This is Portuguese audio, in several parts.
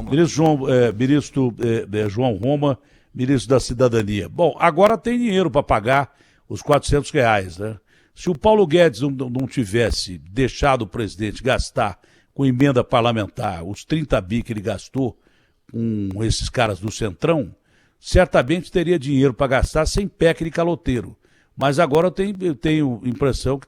Ministro João Roma, ministro da Cidadania. Bom, agora tem dinheiro para pagar os R$ 400, né? Se o Paulo Guedes não tivesse deixado o presidente gastar com emenda parlamentar os 30 bi que ele gastou com esses caras do Centrão, certamente teria dinheiro para gastar sem PEC de caloteiro. Mas agora eu tenho impressão que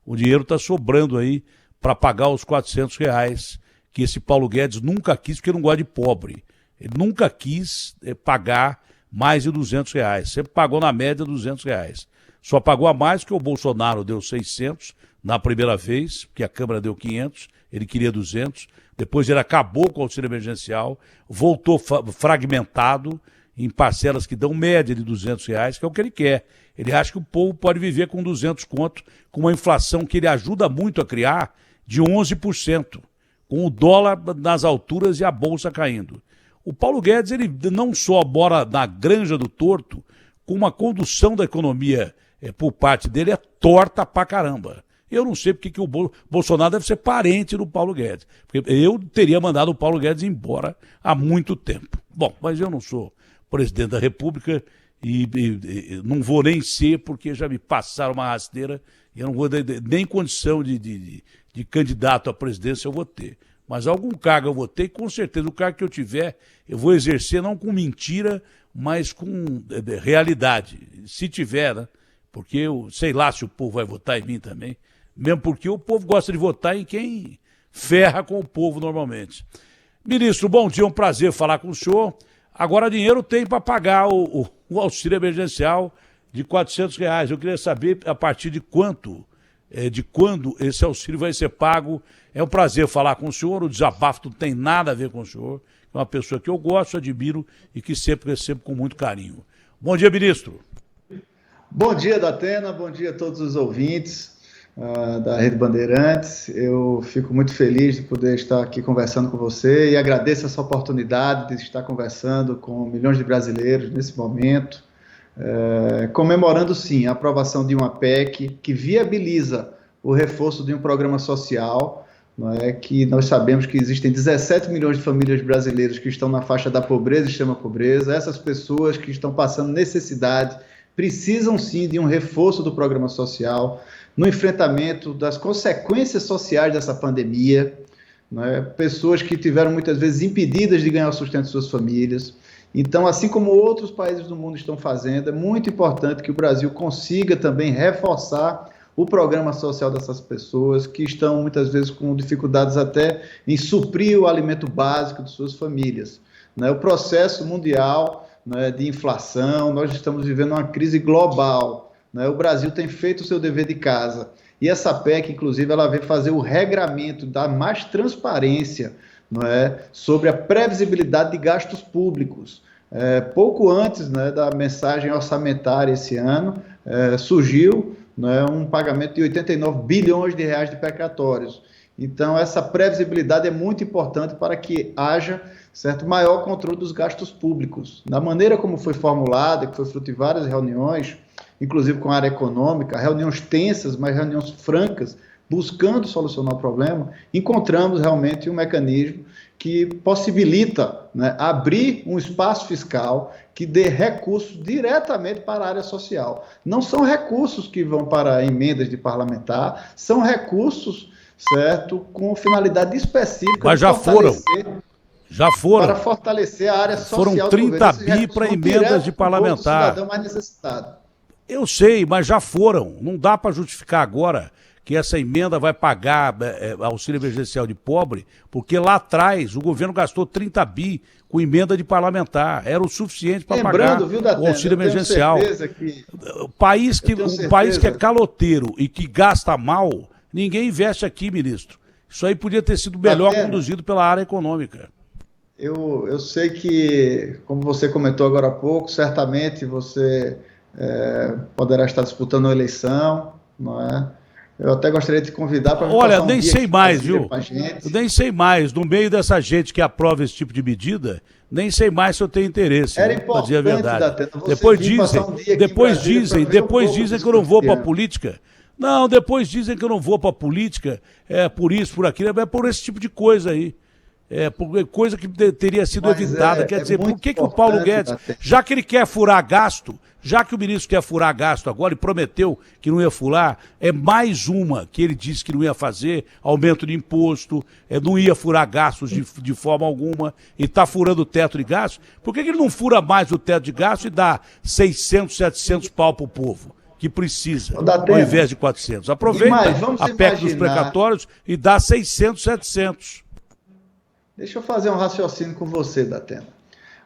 o dinheiro está sobrando aí para pagar os R$ 400 que esse Paulo Guedes nunca quis, porque não gosta de pobre. Ele nunca quis pagar mais de R$ 200. Sempre pagou na média R$ 200. Só pagou a mais que o Bolsonaro deu 600 na primeira vez, que a Câmara deu 500, ele queria 200. Depois ele acabou com o auxílio emergencial, voltou fragmentado em parcelas que dão média de R$ 200, que é o que ele quer. Ele acha que o povo pode viver com 200 conto, com uma inflação que ele ajuda muito a criar de 11%, com o dólar nas alturas e a bolsa caindo. O Paulo Guedes, ele não só mora na granja do torto, com uma condução da economia por parte dele é torta pra caramba. Eu não sei porque que o Bolsonaro deve ser parente do Paulo Guedes, porque eu teria mandado o Paulo Guedes embora há muito tempo. Bom, mas eu não sou presidente da República e não vou nem ser, porque já me passaram uma rasteira e eu não vou nem condição de candidato à presidência eu vou ter. Mas algum cargo eu vou ter e com certeza o cargo que eu tiver eu vou exercer não com mentira, mas com realidade. Se tiver, né? Porque eu sei lá se o povo vai votar em mim também, mesmo porque o povo gosta de votar em quem ferra com o povo normalmente. Ministro, bom dia, um prazer falar com o senhor. Agora dinheiro tem para pagar o auxílio emergencial de R$ 400. Eu queria saber a partir de quando esse auxílio vai ser pago. É um prazer falar com o senhor, o desabafo não tem nada a ver com o senhor. É uma pessoa que eu gosto, admiro e que sempre recebo com muito carinho. Bom dia, ministro. Bom dia, Datena, bom dia a todos os ouvintes da Rede Bandeirantes. Eu fico muito feliz de poder estar aqui conversando com você e agradeço essa oportunidade de estar conversando com milhões de brasileiros nesse momento, comemorando, sim, a aprovação de uma PEC que viabiliza o reforço de um programa social, não é, que nós sabemos que existem 17 milhões de famílias brasileiras que estão na faixa da pobreza e extrema pobreza. Essas pessoas que estão passando necessidade precisam, sim, de um reforço do programa social no enfrentamento das consequências sociais dessa pandemia, né? Pessoas que tiveram muitas vezes impedidas de ganhar o sustento de suas famílias. Então, assim como outros países do mundo estão fazendo, é muito importante que o Brasil consiga também reforçar o programa social dessas pessoas que estão muitas vezes com dificuldades até em suprir o alimento básico de suas famílias, né? O processo mundial, né, de inflação, nós estamos vivendo uma crise global, né? O Brasil tem feito o seu dever de casa e essa PEC, inclusive, ela vem fazer o regramento, dar mais transparência, não é, sobre a previsibilidade de gastos públicos. Pouco antes, né, da mensagem orçamentária esse ano, surgiu, né, um pagamento de 89 bilhões de reais de precatórios. Então, essa previsibilidade é muito importante para que haja, certo, maior controle dos gastos públicos. Da maneira como foi formulada, que foi fruto de várias reuniões, inclusive com a área econômica, reuniões tensas, mas reuniões francas, buscando solucionar o problema, encontramos realmente um mecanismo que possibilita, né, abrir um espaço fiscal que dê recursos diretamente para a área social. Não são recursos que vão para emendas de parlamentar, são recursos, certo, com finalidade específica. Mas já foram. Para fortalecer a área social. Foram 30 bi para emendas de parlamentar. Cidadão mais necessitado. Eu sei, mas já foram. Não dá para justificar agora que essa emenda vai pagar auxílio emergencial de pobre, porque lá atrás o governo gastou 30 bi com emenda de parlamentar. Era o suficiente para pagar o auxílio emergencial. Um país que é caloteiro e que gasta mal, ninguém investe aqui, ministro. Isso aí podia ter sido melhor conduzido pela área econômica. Eu sei que, como você comentou agora há pouco, certamente você poderá estar disputando a eleição, não é? Eu até gostaria de te convidar para... Olha, nem sei mais, viu? Eu nem sei mais. No meio dessa gente que aprova esse tipo de medida, nem sei mais se eu tenho interesse. Era importante, para dizer a verdade. Depois dizem que eu não vou para a política. Não, depois dizem que eu não vou para a política, por isso, por aquilo, é por esse tipo de coisa aí. Coisa que teria sido evitada. Quer dizer, por que o Paulo Guedes, já que ele quer furar gasto, já que o ministro quer furar gasto agora e prometeu que não ia furar, é mais uma que ele disse que não ia fazer, aumento de imposto, não ia furar gastos de forma alguma, e está furando o teto de gastos, por que ele não fura mais o teto de gastos e dá 600, 700 pau para o povo que precisa, ao invés de 400? Aproveita a PEC dos precatórios e dá 600, 700. Deixa eu fazer um raciocínio com você, Datena.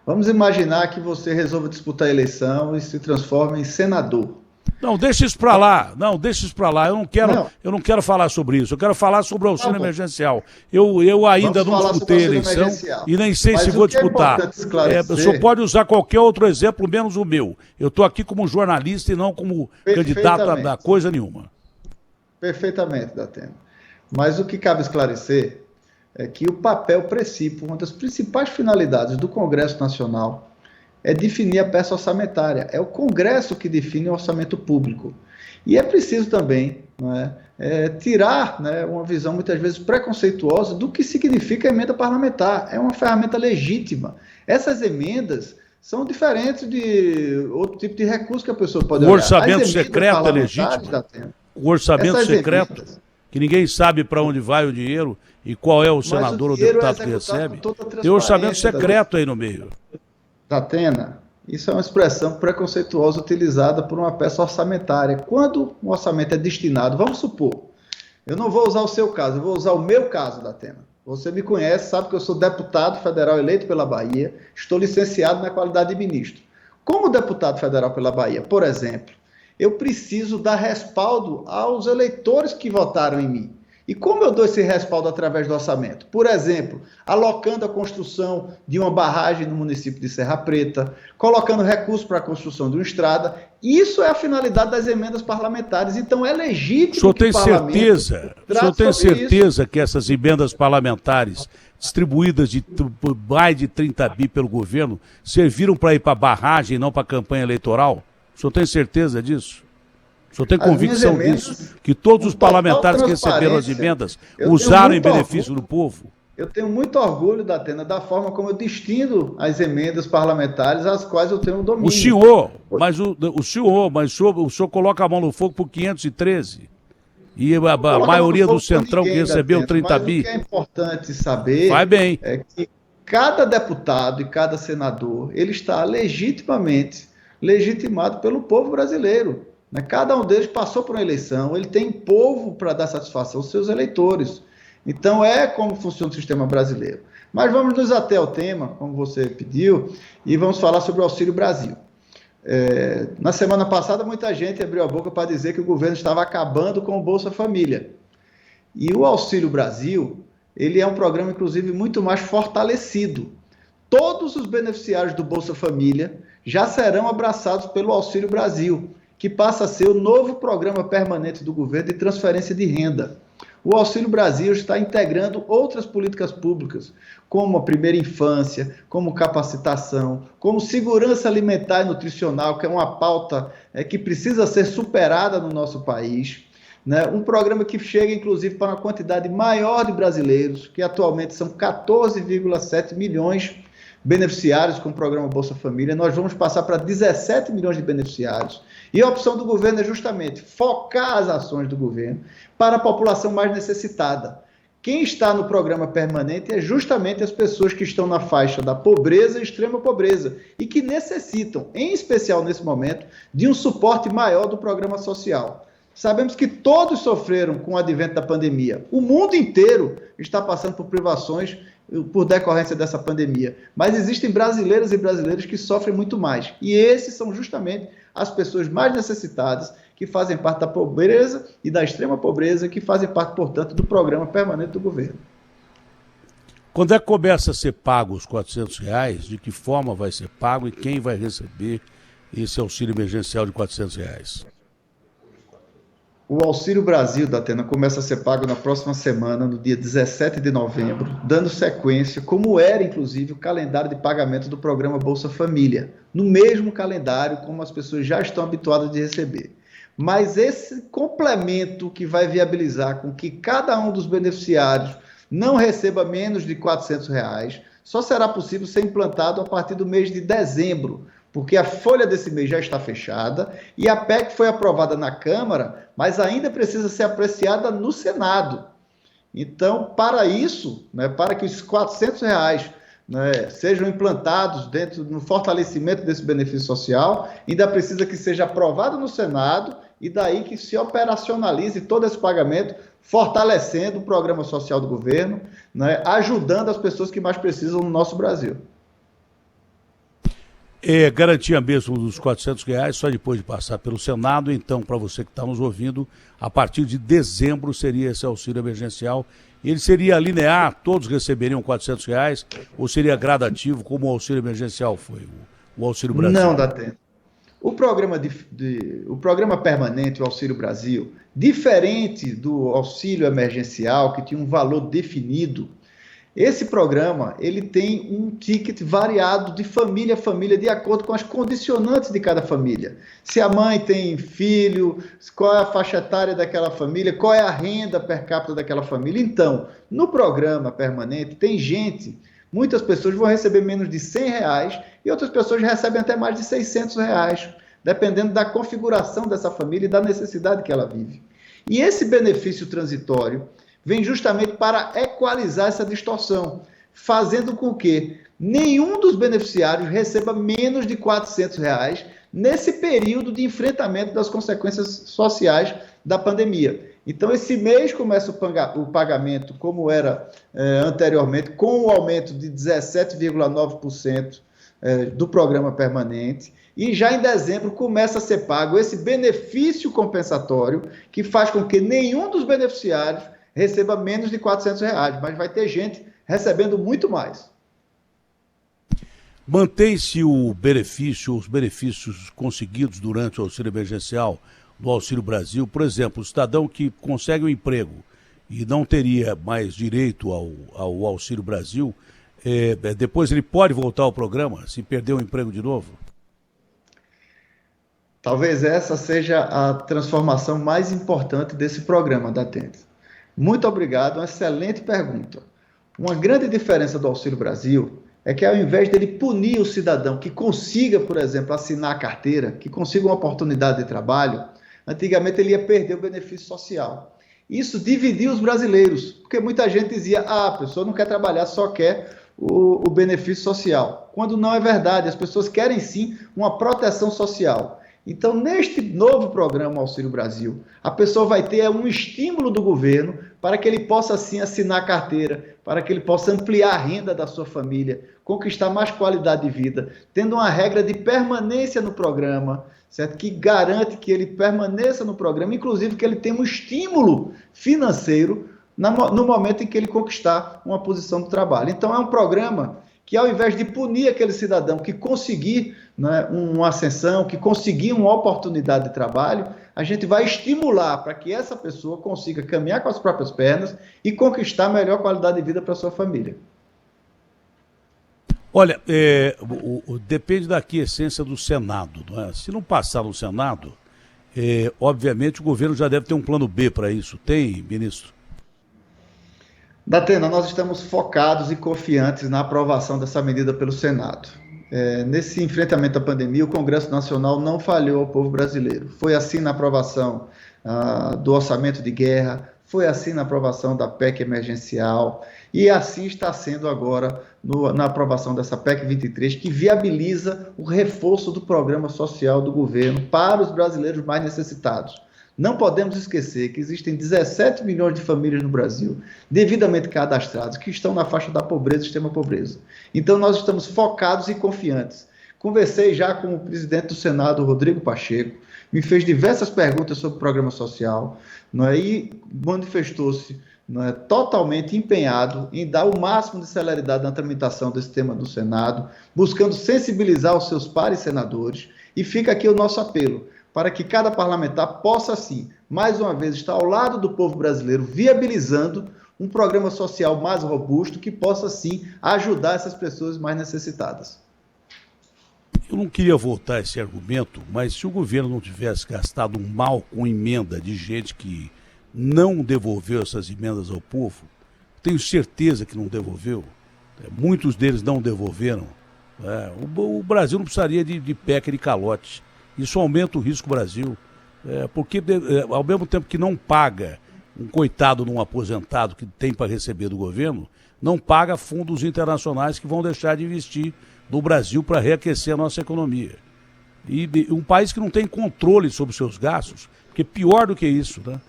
Vamos imaginar que você resolva disputar a eleição e se transforma em senador. Não, deixa isso para lá. Não, deixa isso para lá. Eu não quero falar sobre isso. Eu quero falar sobre o auxílio emergencial. Eu ainda não disputei a eleição e nem sei se vou disputar. O senhor pode usar qualquer outro exemplo, menos o meu. Eu estou aqui como jornalista e não como candidato a coisa nenhuma. Perfeitamente, Datena. Mas o que cabe esclarecer é que o papel princípio, uma das principais finalidades do Congresso Nacional é definir a peça orçamentária. É o Congresso que define o orçamento público. E é preciso também tirar uma visão muitas vezes preconceituosa do que significa a emenda parlamentar. É uma ferramenta legítima. Essas emendas são diferentes de outro tipo de recurso que a pessoa pode olhar. O orçamento secreto é legítimo? O orçamento secreto, que ninguém sabe para onde vai o dinheiro e qual é o senador ou deputado que recebe. Tem orçamento secreto aí no meio. Datena, isso é uma expressão preconceituosa utilizada por uma peça orçamentária. Quando um orçamento é destinado, vamos supor, eu não vou usar o seu caso, eu vou usar o meu caso, Datena. Você me conhece, sabe que eu sou deputado federal eleito pela Bahia, estou licenciado na qualidade de ministro. Como deputado federal pela Bahia, por exemplo, eu preciso dar respaldo aos eleitores que votaram em mim. E como eu dou esse respaldo através do orçamento? Por exemplo, alocando a construção de uma barragem no município de Serra Preta, colocando recursos para a construção de uma estrada. Isso é a finalidade das emendas parlamentares. Então é legítimo que o parlamento... O senhor tem certeza que essas emendas parlamentares, distribuídas de mais de 30 bi pelo governo, serviram para ir para a barragem e não para a campanha eleitoral? O senhor tem certeza disso? O senhor tem convicção disso? Que todos os parlamentares que receberam as emendas usaram em benefício do povo? Eu tenho muito orgulho, Datena, da forma como eu destino as emendas parlamentares, às quais eu tenho domínio. O senhor coloca a mão no fogo por 513. E a maioria do Centrão que recebeu 30 bi. O que é importante saber é que cada deputado e cada senador, ele está legitimado pelo povo brasileiro. Cada um deles passou por uma eleição, ele tem povo para dar satisfação aos seus eleitores. Então é como funciona o sistema brasileiro. Mas vamos nos ater ao tema, como você pediu, e vamos falar sobre o Auxílio Brasil. Na semana passada, muita gente abriu a boca para dizer que o governo estava acabando com o Bolsa Família. E o Auxílio Brasil, ele é um programa, inclusive, muito mais fortalecido. Todos os beneficiários do Bolsa Família já serão abraçados pelo Auxílio Brasil, que passa a ser o novo programa permanente do governo de transferência de renda. O Auxílio Brasil está integrando outras políticas públicas, como a primeira infância, como capacitação, como segurança alimentar e nutricional, que é uma pauta que precisa ser superada no nosso país. Um programa que chega, inclusive, para uma quantidade maior de brasileiros, que atualmente são 14,7 milhões beneficiários com o programa Bolsa Família. Nós vamos passar para 17 milhões de beneficiários. E a opção do governo é justamente focar as ações do governo para a população mais necessitada. Quem está no programa permanente é justamente as pessoas que estão na faixa da pobreza e extrema pobreza e que necessitam, em especial nesse momento, de um suporte maior do programa social. Sabemos que todos sofreram com o advento da pandemia. O mundo inteiro está passando por privações por decorrência dessa pandemia. Mas existem brasileiras e brasileiros que sofrem muito mais. E esses são justamente as pessoas mais necessitadas, que fazem parte da pobreza e da extrema pobreza, que fazem parte, portanto, do programa permanente do governo. Quando é que começa a ser pago os R$400? De que forma vai ser pago e quem vai receber esse auxílio emergencial de R$400? O Auxílio Brasil, Datena, começa a ser pago na próxima semana, no dia 17 de novembro, dando sequência, como era, inclusive, o calendário de pagamento do programa Bolsa Família, no mesmo calendário como as pessoas já estão habituadas de receber. Mas esse complemento que vai viabilizar com que cada um dos beneficiários não receba menos de R$ 400, só será possível ser implantado a partir do mês de dezembro, porque a folha desse mês já está fechada e a PEC foi aprovada na Câmara, mas ainda precisa ser apreciada no Senado. Então, para isso, né, para que os R$ 400, né, sejam implantados dentro no fortalecimento desse benefício social, ainda precisa que seja aprovado no Senado e daí que se operacionalize todo esse pagamento, fortalecendo o programa social do governo, né, ajudando as pessoas que mais precisam no nosso Brasil. É garantia mesmo dos R$ 400 só depois de passar pelo Senado. Então, para você que está nos ouvindo, a partir de dezembro seria esse auxílio emergencial. Ele seria linear, todos receberiam R$ 400, ou seria gradativo, como o auxílio emergencial foi, o Auxílio Brasil? Não, Datena. O programa permanente, o Auxílio Brasil, diferente do auxílio emergencial, que tinha um valor definido, esse programa ele tem um ticket variado de família a família, de acordo com as condicionantes de cada família. Se a mãe tem filho, qual é a faixa etária daquela família, qual é a renda per capita daquela família. Então, no programa permanente, tem gente, muitas pessoas vão receber menos de R$ 100 e outras pessoas recebem até mais de R$ 600, dependendo da configuração dessa família e da necessidade que ela vive. E esse benefício transitório vem justamente para equalizar essa distorção, fazendo com que nenhum dos beneficiários receba menos de R$ 400 nesse período de enfrentamento das consequências sociais da pandemia. Então, esse mês começa o pagamento, como era anteriormente, com o aumento de 17,9% do programa permanente, e já em dezembro começa a ser pago esse benefício compensatório, que faz com que nenhum dos beneficiários receba menos de R$ 400, mas vai ter gente recebendo muito mais. Mantém-se o benefício, os benefícios conseguidos durante o auxílio emergencial do Auxílio Brasil? Por exemplo, o cidadão que consegue um emprego e não teria mais direito ao Auxílio Brasil, depois ele pode voltar ao programa, se perder o emprego de novo? Talvez essa seja a transformação mais importante desse programa da Tenda. Muito obrigado, uma excelente pergunta. Uma grande diferença do Auxílio Brasil é que, ao invés dele punir o cidadão que consiga, por exemplo, assinar a carteira, que consiga uma oportunidade de trabalho, antigamente ele ia perder o benefício social. Isso dividiu os brasileiros, porque muita gente dizia, a pessoa não quer trabalhar, só quer o benefício social. Quando não é verdade, as pessoas querem sim uma proteção social. Então, neste novo programa Auxílio Brasil, a pessoa vai ter um estímulo do governo para que ele possa, sim, assinar a carteira, para que ele possa ampliar a renda da sua família, conquistar mais qualidade de vida, tendo uma regra de permanência no programa, certo? Que garante que ele permaneça no programa, inclusive que ele tenha um estímulo financeiro no momento em que ele conquistar uma posição de trabalho. Então, é um programa que, ao invés de punir aquele cidadão que conseguir, né, uma ascensão, que conseguir uma oportunidade de trabalho, a gente vai estimular para que essa pessoa consiga caminhar com as próprias pernas e conquistar melhor qualidade de vida para a sua família. Olha, depende da aquiescência do Senado, não é? Se não passar no Senado, obviamente o governo já deve ter um plano B para isso. Tem, ministro? Datena, nós estamos focados e confiantes na aprovação dessa medida pelo Senado. Nesse enfrentamento à pandemia, o Congresso Nacional não falhou ao povo brasileiro. Foi assim na aprovação do orçamento de guerra, foi assim na aprovação da PEC emergencial e assim está sendo agora na aprovação dessa PEC 23, que viabiliza o reforço do programa social do governo para os brasileiros mais necessitados. Não podemos esquecer que existem 17 milhões de famílias no Brasil devidamente cadastradas que estão na faixa da pobreza e extrema pobreza. Então, nós estamos focados e confiantes. Conversei já com o presidente do Senado, Rodrigo Pacheco, me fez diversas perguntas sobre o programa social, e manifestou-se totalmente empenhado em dar o máximo de celeridade na tramitação desse tema no Senado, buscando sensibilizar os seus pares senadores, e fica aqui o nosso apelo, para que cada parlamentar possa, sim, mais uma vez, estar ao lado do povo brasileiro, viabilizando um programa social mais robusto que possa, sim, ajudar essas pessoas mais necessitadas. Eu não queria voltar a esse argumento, mas se o governo não tivesse gastado um mal com emenda de gente que não devolveu essas emendas ao povo, tenho certeza que não devolveu, muitos deles não devolveram. O Brasil não precisaria de PEC e de calote. Isso aumenta o risco Brasil, porque ao mesmo tempo que não paga um coitado num aposentado que tem para receber do governo, não paga fundos internacionais que vão deixar de investir no Brasil para reaquecer a nossa economia. E um país que não tem controle sobre seus gastos, porque pior do que isso, né?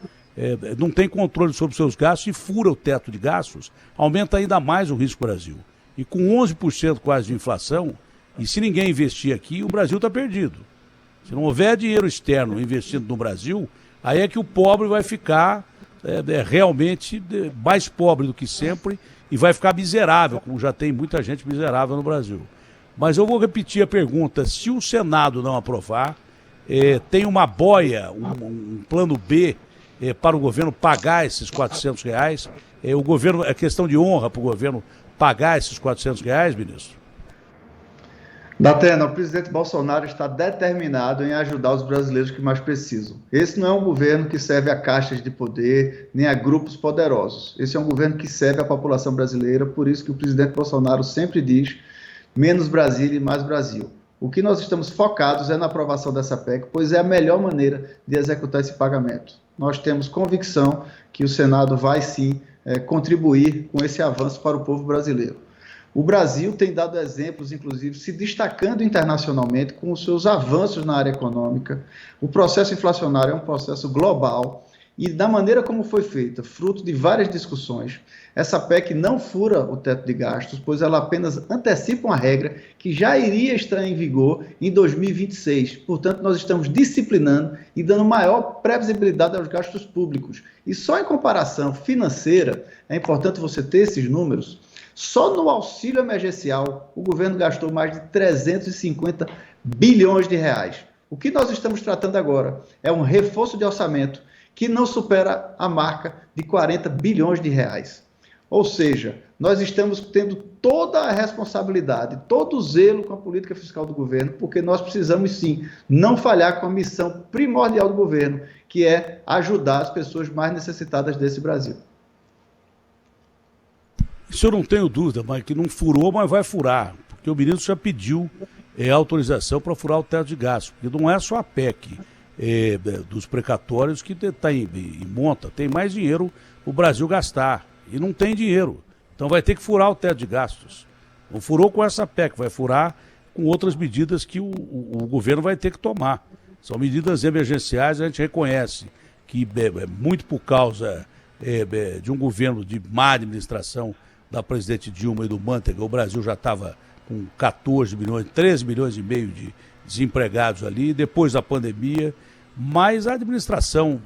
Não tem controle sobre seus gastos e fura o teto de gastos, aumenta ainda mais o risco Brasil. E com 11% quase de inflação, e se ninguém investir aqui, o Brasil está perdido. Se não houver dinheiro externo investido no Brasil, aí é que o pobre vai ficar realmente mais pobre do que sempre e vai ficar miserável, como já tem muita gente miserável no Brasil. Mas eu vou repetir a pergunta: se o Senado não aprovar, tem uma boia, um plano B para o governo pagar esses R$400? O governo, é questão de honra para o governo pagar esses R$400, ministro? Datena, o presidente Bolsonaro está determinado em ajudar os brasileiros que mais precisam. Esse não é um governo que serve a caixas de poder, nem a grupos poderosos. Esse é um governo que serve a população brasileira, por isso que o presidente Bolsonaro sempre diz: menos Brasília e mais Brasil. O que nós estamos focados é na aprovação dessa PEC, pois é a melhor maneira de executar esse pagamento. Nós temos convicção que o Senado vai sim contribuir com esse avanço para o povo brasileiro. O Brasil tem dado exemplos, inclusive, se destacando internacionalmente com os seus avanços na área econômica. O processo inflacionário é um processo global e, da maneira como foi feita, fruto de várias discussões, essa PEC não fura o teto de gastos, pois ela apenas antecipa uma regra que já iria estar em vigor em 2026. Portanto, nós estamos disciplinando e dando maior previsibilidade aos gastos públicos. E só em comparação financeira, é importante você ter esses números. Só no auxílio emergencial, o governo gastou mais de 350 bilhões de reais. O que nós estamos tratando agora é um reforço de orçamento que não supera a marca de 40 bilhões de reais. Ou seja, nós estamos tendo toda a responsabilidade, todo o zelo com a política fiscal do governo, porque nós precisamos sim não falhar com a missão primordial do governo, que é ajudar as pessoas mais necessitadas desse Brasil. Isso eu não tenho dúvida, mas que não furou, mas vai furar, porque o ministro já pediu autorização para furar o teto de gastos, porque não é só a PEC dos precatórios que está em monta, tem mais dinheiro o Brasil gastar, e não tem dinheiro, então vai ter que furar o teto de gastos. Não furou com essa PEC, vai furar com outras medidas que o governo vai ter que tomar. São medidas emergenciais, a gente reconhece que muito por causa de um governo de má administração da presidente Dilma e do Manteiga, o Brasil já estava com 14 milhões, 13 milhões e meio de desempregados ali, depois da pandemia, mas a administração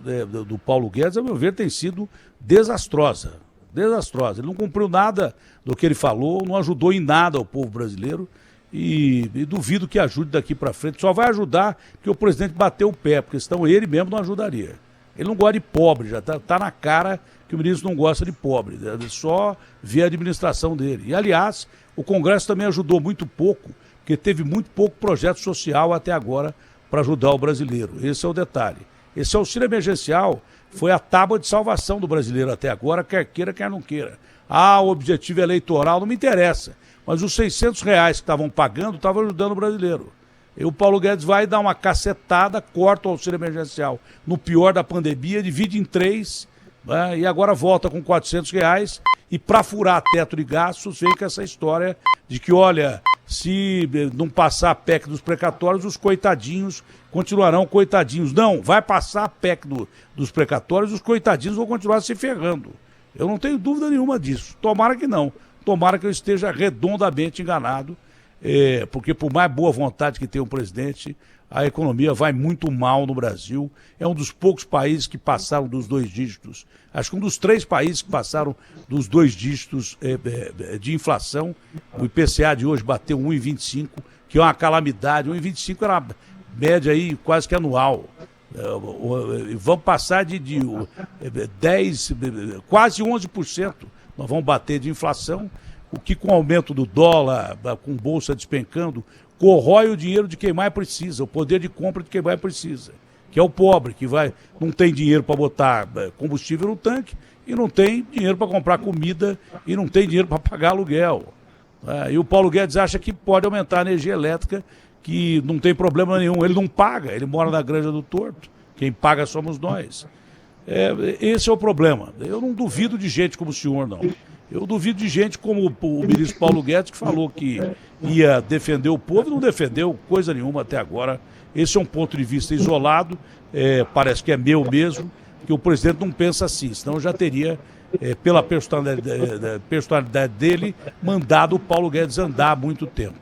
do Paulo Guedes, a meu ver, tem sido desastrosa. Desastrosa. Ele não cumpriu nada do que ele falou, não ajudou em nada ao povo brasileiro e duvido que ajude daqui para frente. Só vai ajudar porque o presidente bateu o pé, porque senão ele mesmo não ajudaria. Ele não gosta de pobre, já tá na cara que o ministro não gosta de pobre, ele só vê a administração dele. E, aliás, o Congresso também ajudou muito pouco, porque teve muito pouco projeto social até agora para ajudar o brasileiro. Esse é o detalhe. Esse auxílio emergencial foi a tábua de salvação do brasileiro até agora, quer queira, quer não queira. O objetivo eleitoral não me interessa, mas os R$600 que estavam pagando estavam ajudando o brasileiro. E o Paulo Guedes vai dar uma cacetada, corta o auxílio emergencial no pior da pandemia, divide em 3, né, e agora volta com R$400. E para furar teto de gastos, vem com essa história de que, olha, se não passar a PEC dos precatórios, os coitadinhos continuarão coitadinhos. Não, vai passar a PEC dos precatórios, os coitadinhos vão continuar se ferrando. Eu não tenho dúvida nenhuma disso. Tomara que não. Tomara que eu esteja redondamente enganado. Porque por mais boa vontade que tenha o presidente, a economia vai muito mal no Brasil. É um dos poucos países que passaram dos 2 dígitos. Acho que um dos 3 países que passaram dos 2 dígitos de inflação. O IPCA de hoje bateu 1,25, que é uma calamidade. 1,25 era a média aí quase que anual. Vamos passar de 10, quase 11%. Nós vamos bater de inflação. O que com o aumento do dólar, com bolsa despencando, corrói o dinheiro de quem mais precisa, o poder de compra de quem mais precisa, que é o pobre, que não tem dinheiro para botar combustível no tanque e não tem dinheiro para comprar comida e não tem dinheiro para pagar aluguel. E o Paulo Guedes acha que pode aumentar a energia elétrica, que não tem problema nenhum. Ele não paga, ele mora na Granja do Torto. Quem paga somos nós. Esse é o problema. Eu não duvido de gente como o senhor, não. Eu duvido de gente como o ministro Paulo Guedes, que falou que ia defender o povo e não defendeu coisa nenhuma até agora. Esse é um ponto de vista isolado, parece que é meu mesmo, que o presidente não pensa assim, senão já teria, pela personalidade dele, mandado o Paulo Guedes andar há muito tempo.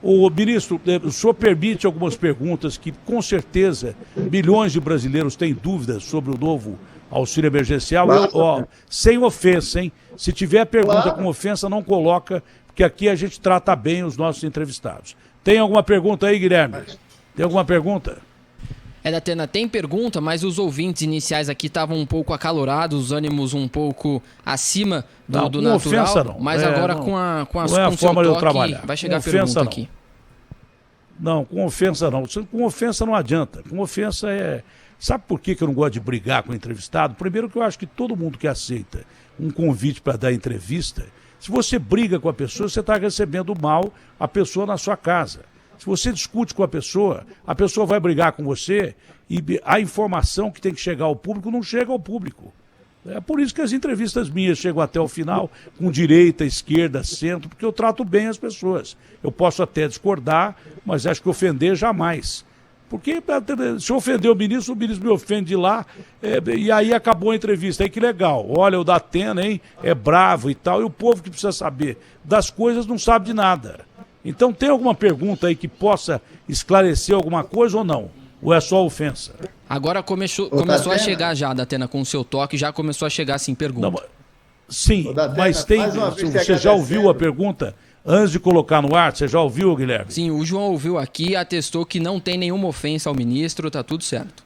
O ministro, o senhor permite algumas perguntas que, com certeza, milhões de brasileiros têm dúvidas sobre o novo auxílio emergencial? Sem ofensa, hein? Se tiver pergunta com ofensa, não coloca, porque aqui a gente trata bem os nossos entrevistados. Tem alguma pergunta aí, Guilherme? Tem alguma pergunta? Datena, tem pergunta, mas os ouvintes iniciais aqui estavam um pouco acalorados, os ânimos um pouco acima do natural. Ofensa, não. Mas agora com a forma de eu trabalhar. Vai chegar a pergunta aqui. Não, com ofensa não. Com ofensa não adianta. Com ofensa Sabe por que eu não gosto de brigar com o entrevistado? Primeiro que eu acho que todo mundo que aceita um convite para dar entrevista, se você briga com a pessoa, você está recebendo mal a pessoa na sua casa. Se você discute com a pessoa vai brigar com você e a informação que tem que chegar ao público não chega ao público. É por isso que as entrevistas minhas chegam até o final, com direita, esquerda, centro, porque eu trato bem as pessoas. Eu posso até discordar, mas acho que ofender jamais. Porque se eu ofender o ministro me ofende de lá, e aí acabou a entrevista. Aí que legal. Olha, o Datena, hein, é bravo e tal, e o povo que precisa saber das coisas não sabe de nada. Então tem alguma pergunta aí que possa esclarecer alguma coisa ou não? Ou é só ofensa? Agora começou a chegar já, Datena, com o seu toque, já começou a chegar assim, pergunta. Não, sim, mas tem. Você já ouviu a pergunta? Antes de colocar no ar, você já ouviu, Guilherme? Sim, o João ouviu aqui, atestou que não tem nenhuma ofensa ao ministro, tá tudo certo.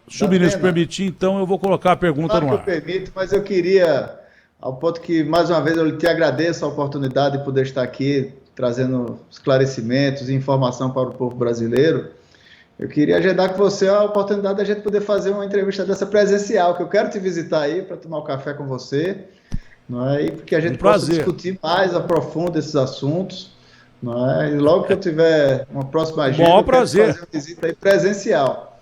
Se o ministro permitir, então eu vou colocar a pergunta no ar. Eu permito, mas eu queria, ao ponto que, mais uma vez, eu te agradeço a oportunidade de poder estar aqui, trazendo esclarecimentos e informação para o povo brasileiro. Eu queria agendar com você a oportunidade da gente poder fazer uma entrevista dessa presencial, que eu quero te visitar aí para tomar um café com você, não é? E porque a gente possa discutir mais a profundo esses assuntos, não é? E logo que eu tiver uma próxima agenda, eu quero fazer uma visita aí presencial.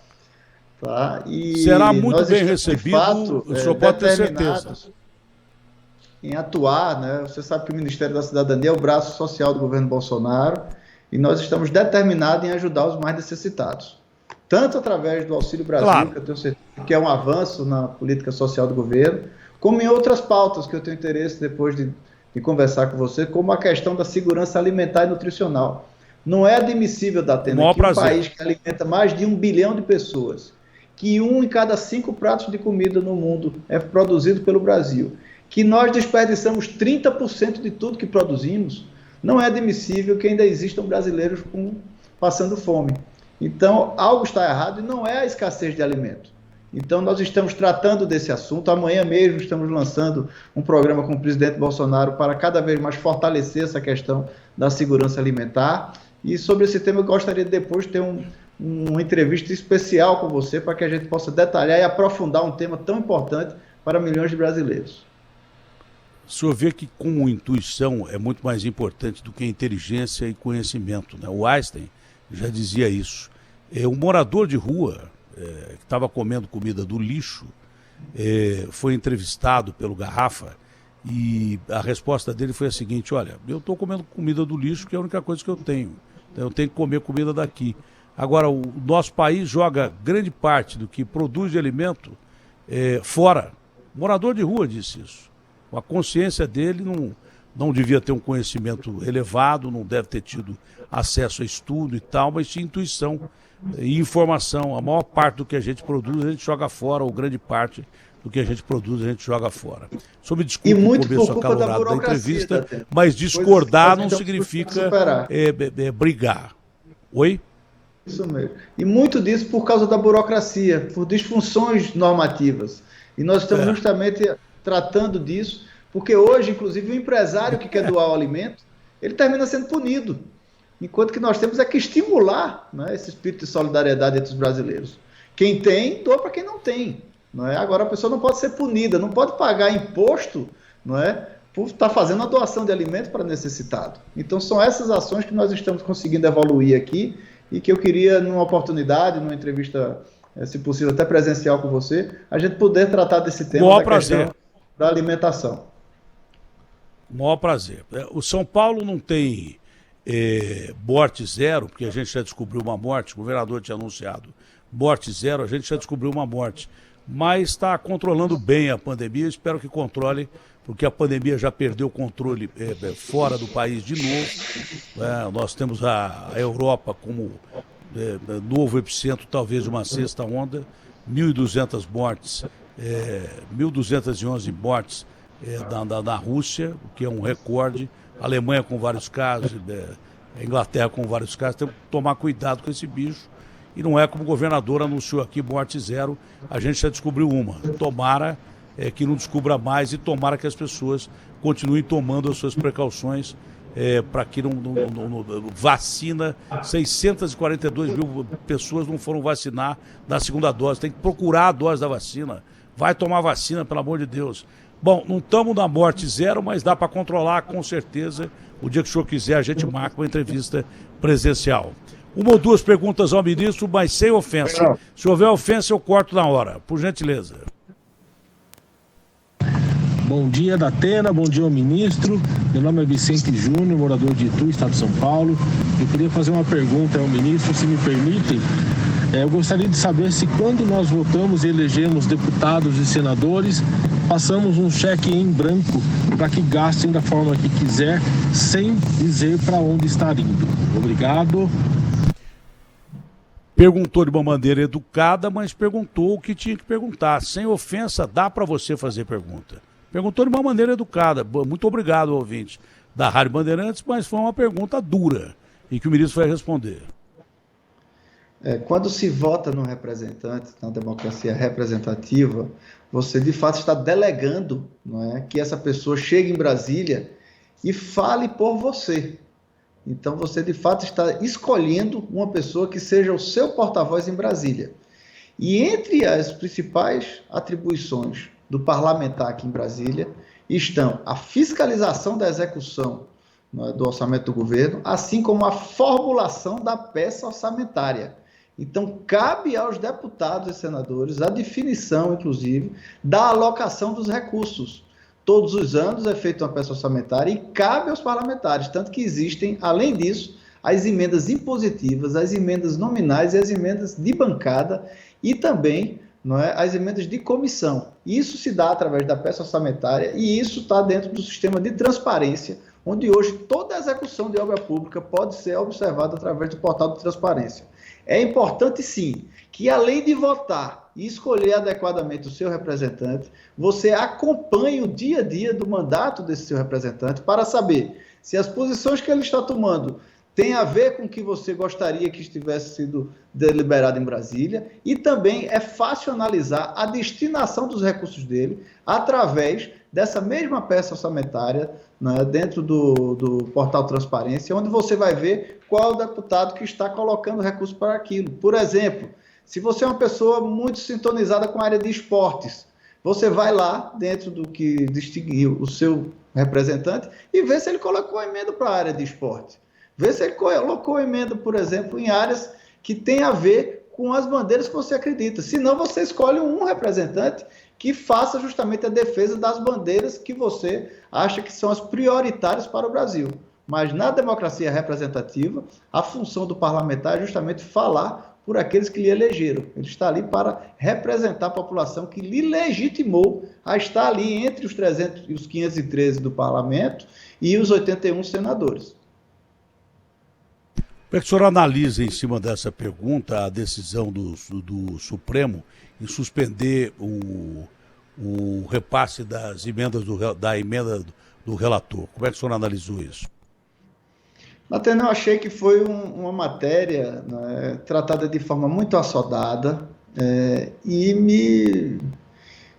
Tá? E será muito bem recebido, o senhor pode ter certeza. Em atuar, né? Você sabe que o Ministério da Cidadania é o braço social do governo Bolsonaro e nós estamos determinados em ajudar os mais necessitados. Tanto através do Auxílio Brasil, claro, que eu tenho certeza que é um avanço na política social do governo, como em outras pautas que eu tenho interesse depois de conversar com você, como a questão da segurança alimentar e nutricional. Não é admissível, Datena, que um país que alimenta mais de 1 bilhão de pessoas, que 1 em cada 5 pratos de comida no mundo é produzido pelo Brasil, que nós desperdiçamos 30% de tudo que produzimos, não é admissível que ainda existam brasileiros passando fome. Então, algo está errado e não é a escassez de alimento. Então, nós estamos tratando desse assunto. Amanhã mesmo estamos lançando um programa com o presidente Bolsonaro para cada vez mais fortalecer essa questão da segurança alimentar. E sobre esse tema eu gostaria de depois ter uma entrevista especial com você para que a gente possa detalhar e aprofundar um tema tão importante para milhões de brasileiros. O senhor vê que com intuição é muito mais importante do que inteligência e conhecimento, né? O Einstein já dizia isso. Um morador de rua que estava comendo comida do lixo foi entrevistado pelo Garrafa e a resposta dele foi a seguinte: olha, eu estou comendo comida do lixo, que é a única coisa que eu tenho. Então eu tenho que comer comida daqui. Agora, o nosso país joga grande parte do que produz de alimento fora. O morador de rua disse isso. A consciência dele não devia ter um conhecimento elevado, não deve ter tido acesso a estudo e tal, mas tinha intuição e informação. A maior parte do que a gente produz, a gente joga fora, ou grande parte do que a gente produz, a gente joga fora. Só me desculpe o começo acalorado da entrevista, mas discordar não significa brigar. Oi? Isso mesmo. E muito disso por causa da burocracia, por disfunções normativas. E nós estamos justamente tratando disso, porque hoje, inclusive, o empresário que quer doar o alimento, ele termina sendo punido. enquanto que nós temos é que estimular, né, esse espírito de solidariedade entre os brasileiros. Quem tem, doa para quem não tem. Não é? Agora, a pessoa não pode ser punida, não pode pagar imposto, não é, por estar fazendo a doação de alimento para necessitado. Então, são essas ações que nós estamos conseguindo evoluir aqui e que eu queria, numa oportunidade, numa entrevista, se possível, até presencial com você, a gente poder tratar desse tema da questão da alimentação. Maior prazer. O São Paulo não tem morte zero, porque a gente já descobriu uma morte, o governador tinha anunciado morte zero, a gente já descobriu uma morte, mas está controlando bem a pandemia, espero que controle, porque a pandemia já perdeu o controle fora do país de novo. Nós temos a Europa como novo epicentro, talvez, de uma sexta onda, 1.200 mortes, 1.211 mortes na Rússia, o que é um recorde, a Alemanha com vários casos, a Inglaterra com vários casos. Temos que tomar cuidado com esse bicho, e não é como o governador anunciou aqui, morte zero, a gente já descobriu uma. Tomara que não descubra mais e tomara que as pessoas continuem tomando as suas precauções para que não vacina. 642 mil pessoas não foram vacinar na segunda dose. Tem que procurar a dose da vacina. Vai tomar vacina, pelo amor de Deus. Bom, não estamos na morte zero, mas dá para controlar com certeza. O dia que o senhor quiser, a gente marca uma entrevista presencial. Uma ou duas perguntas ao ministro, mas sem ofensa. Se houver ofensa, eu corto na hora, por gentileza. Bom dia, Datena, bom dia ao ministro. Meu nome é Vicente Júnior, morador de Itu, estado de São Paulo. Eu queria fazer uma pergunta ao ministro, se me permitem. Eu gostaria de saber se quando nós votamos e elegemos deputados e senadores, passamos um cheque em branco para que gastem da forma que quiser, sem dizer para onde está indo. Obrigado. Perguntou de uma maneira educada, mas perguntou o que tinha que perguntar. Sem ofensa, dá para você fazer pergunta. Perguntou de uma maneira educada. Muito obrigado, ouvinte da Rádio Bandeirantes, mas foi uma pergunta dura e que o ministro vai responder. Quando se vota no representante, na democracia representativa, você de fato está delegando, não é, que essa pessoa chegue em Brasília e fale por você. Então você de fato está escolhendo uma pessoa que seja o seu porta-voz em Brasília. E entre as principais atribuições do parlamentar aqui em Brasília estão a fiscalização da execução, não é, do orçamento do governo, assim como a formulação da peça orçamentária. Então, cabe aos deputados e senadores a definição, inclusive, da alocação dos recursos. Todos os anos é feita uma peça orçamentária e cabe aos parlamentares, tanto que existem, além disso, as emendas impositivas, as emendas nominais e as emendas de bancada e também, não é, as emendas de comissão. Isso se dá através da peça orçamentária e isso está dentro do sistema de transparência, onde hoje toda a execução de obra pública pode ser observada através do portal de transparência. É importante, sim, que além de votar e escolher adequadamente o seu representante, você acompanhe o dia a dia do mandato desse seu representante para saber se as posições que ele está tomando têm a ver com o que você gostaria que estivesse sido deliberado em Brasília, e também é fácil analisar a destinação dos recursos dele através dessa mesma peça orçamentária, né, dentro do portal Transparência, onde você vai ver qual é o deputado que está colocando recursos para aquilo. Por exemplo, se você é uma pessoa muito sintonizada com a área de esportes, você vai lá dentro do que distinguiu o seu representante e vê se ele colocou emenda para a área de esporte. Vê se ele colocou emenda, por exemplo, em áreas que tem a ver com as bandeiras que você acredita. Senão, você escolhe um representante que faça justamente a defesa das bandeiras que você acha que são as prioritárias para o Brasil. Mas na democracia representativa, a função do parlamentar é justamente falar por aqueles que lhe elegeram. Ele está ali para representar a população que lhe legitimou a estar ali entre os 300 e os 513 do parlamento e os 81 senadores. Como é que o senhor analisa, em cima dessa pergunta, a decisão do Supremo em suspender o repasse das emendas da emenda do relator? Como é que o senhor analisou isso? Até não achei que foi uma matéria, né, tratada de forma muito assodada, e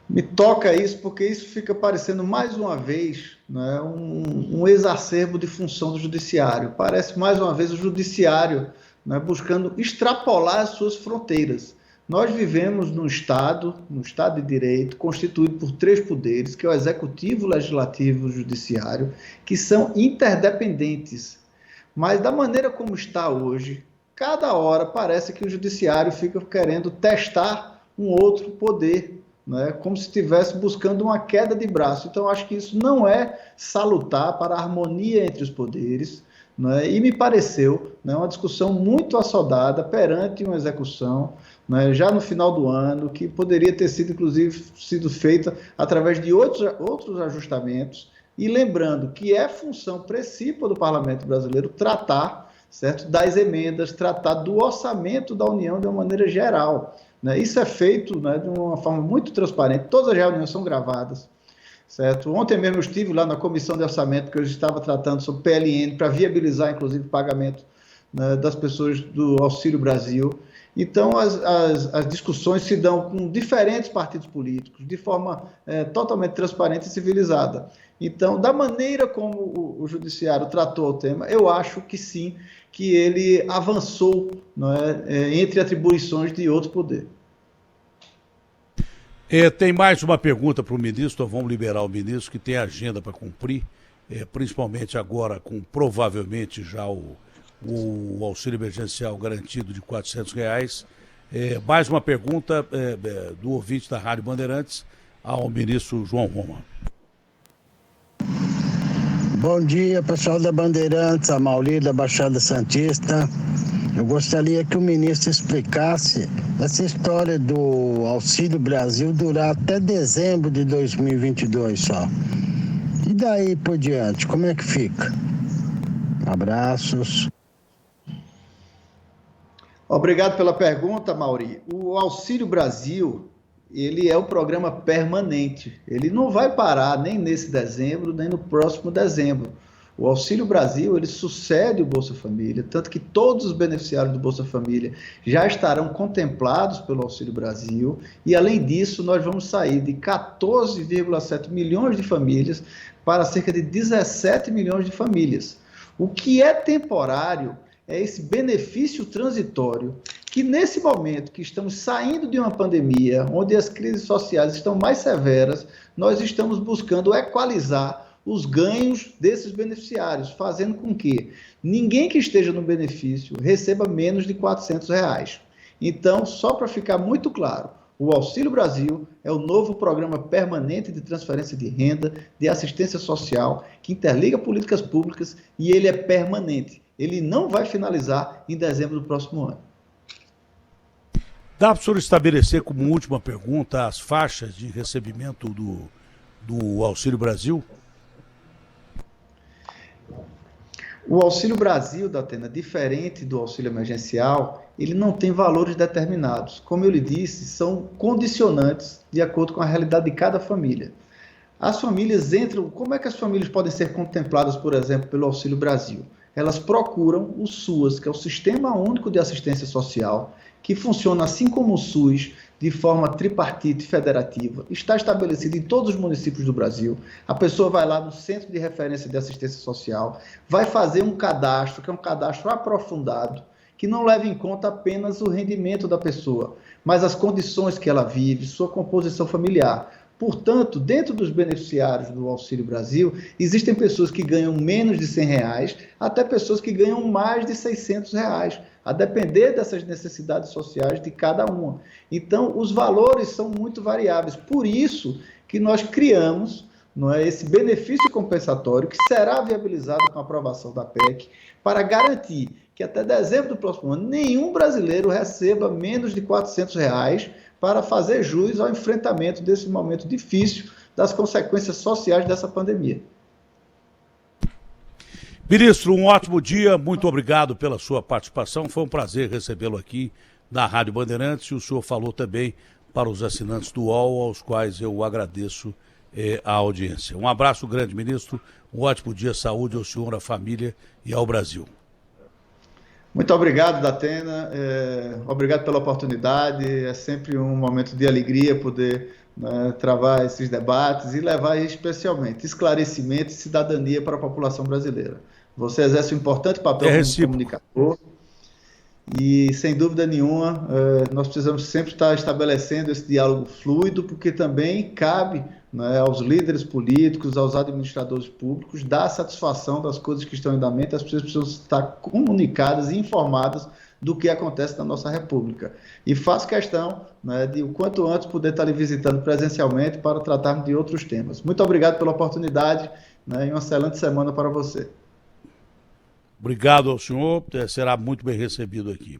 Me toca isso porque isso fica parecendo mais uma vez, né, um exacerbo de função do judiciário. Parece mais uma vez o judiciário, né, buscando extrapolar as suas fronteiras. Nós vivemos num Estado de direito, constituído por 3 poderes, que é o executivo, o legislativo e o judiciário, que são interdependentes. Mas da maneira como está hoje, cada hora parece que o judiciário fica querendo testar um outro poder, né, como se estivesse buscando uma queda de braço. Então, acho que isso não é salutar para a harmonia entre os poderes, né, e me pareceu, né, uma discussão muito assodada perante uma execução, né, já no final do ano, que poderia ter sido, inclusive, sido feita através de outros ajustamentos, e lembrando que é função principal do Parlamento brasileiro tratar, certo, das emendas, tratar do orçamento da União de uma maneira geral. Né? Isso é feito, né, de uma forma muito transparente, todas as reuniões são gravadas, certo? Ontem mesmo eu estive lá na Comissão de Orçamento, que eu estava tratando sobre PLN, para viabilizar, inclusive, o pagamento, né, das pessoas do Auxílio Brasil. Então, as discussões se dão com diferentes partidos políticos, de forma totalmente transparente e civilizada. Então, da maneira como o Judiciário tratou o tema, eu acho que sim, que ele avançou, não é, entre atribuições de outro poder. Tem mais uma pergunta para o ministro, então vamos liberar o ministro, que tem agenda para cumprir, principalmente agora com provavelmente já o auxílio emergencial garantido de R$400. Mais uma pergunta do ouvinte da Rádio Bandeirantes ao ministro João Roma. Bom dia, pessoal da Bandeirantes, a Mauri da Baixada Santista. Eu gostaria que o ministro explicasse essa história do Auxílio Brasil durar até dezembro de 2022 só. E daí por diante, como é que fica? Abraços. Obrigado pela pergunta, Mauri. O Auxílio Brasil, ele é um programa permanente. Ele não vai parar nem nesse dezembro, nem no próximo dezembro. O Auxílio Brasil, ele sucede o Bolsa Família, tanto que todos os beneficiários do Bolsa Família já estarão contemplados pelo Auxílio Brasil, e além disso, nós vamos sair de 14,7 milhões de famílias para cerca de 17 milhões de famílias. O que é temporário é esse benefício transitório, que nesse momento que estamos saindo de uma pandemia, onde as crises sociais estão mais severas, nós estamos buscando equalizar os ganhos desses beneficiários, fazendo com que ninguém que esteja no benefício receba menos de R$400. Então, só para ficar muito claro, o Auxílio Brasil é o novo programa permanente de transferência de renda, de assistência social, que interliga políticas públicas, e ele é permanente. Ele não vai finalizar em dezembro do próximo ano. Dá para o senhor estabelecer como última pergunta as faixas de recebimento do Auxílio Brasil? O Auxílio Brasil, Datena, diferente do auxílio emergencial, ele não tem valores determinados. Como eu lhe disse, são condicionantes de acordo com a realidade de cada família. As famílias entram... Como é que as famílias podem ser contempladas, por exemplo, pelo Auxílio Brasil? Elas procuram o SUAS, que é o Sistema Único de Assistência Social, que funciona assim como o SUS, de forma tripartite federativa, está estabelecido em todos os municípios do Brasil. A pessoa vai lá no Centro de Referência de Assistência Social, vai fazer um cadastro, que é um cadastro aprofundado, que não leva em conta apenas o rendimento da pessoa, mas as condições que ela vive, sua composição familiar. Portanto, dentro dos beneficiários do Auxílio Brasil, existem pessoas que ganham menos de R$100, até pessoas que ganham mais de R$600, a depender dessas necessidades sociais de cada uma. Então, os valores são muito variáveis. Por isso que nós criamos, não é, esse benefício compensatório, que será viabilizado com a aprovação da PEC, para garantir que até dezembro do próximo ano, nenhum brasileiro receba menos de R$400 para fazer jus ao enfrentamento desse momento difícil das consequências sociais dessa pandemia. Ministro, um ótimo dia, muito obrigado pela sua participação, foi um prazer recebê-lo aqui na Rádio Bandeirantes, e o senhor falou também para os assinantes do UOL, aos quais eu agradeço a audiência. Um abraço grande, ministro, um ótimo dia, saúde ao senhor, à família e ao Brasil. Muito obrigado, Datena, obrigado pela oportunidade, é sempre um momento de alegria poder né, travar esses debates e levar especialmente esclarecimento e cidadania para a população brasileira. Você exerce um importante papel como comunicador e, sem dúvida nenhuma, nós precisamos sempre estar estabelecendo esse diálogo fluido, porque também cabe, né, aos líderes políticos, aos administradores públicos, dar satisfação das coisas que estão em andamento. As pessoas precisam estar comunicadas e informadas do que acontece na nossa República. E faço questão, né, de o quanto antes poder estar lhe visitando presencialmente para tratarmos de outros temas. Muito obrigado pela oportunidade, né, e uma excelente semana para você. Obrigado ao senhor, será muito bem recebido aqui.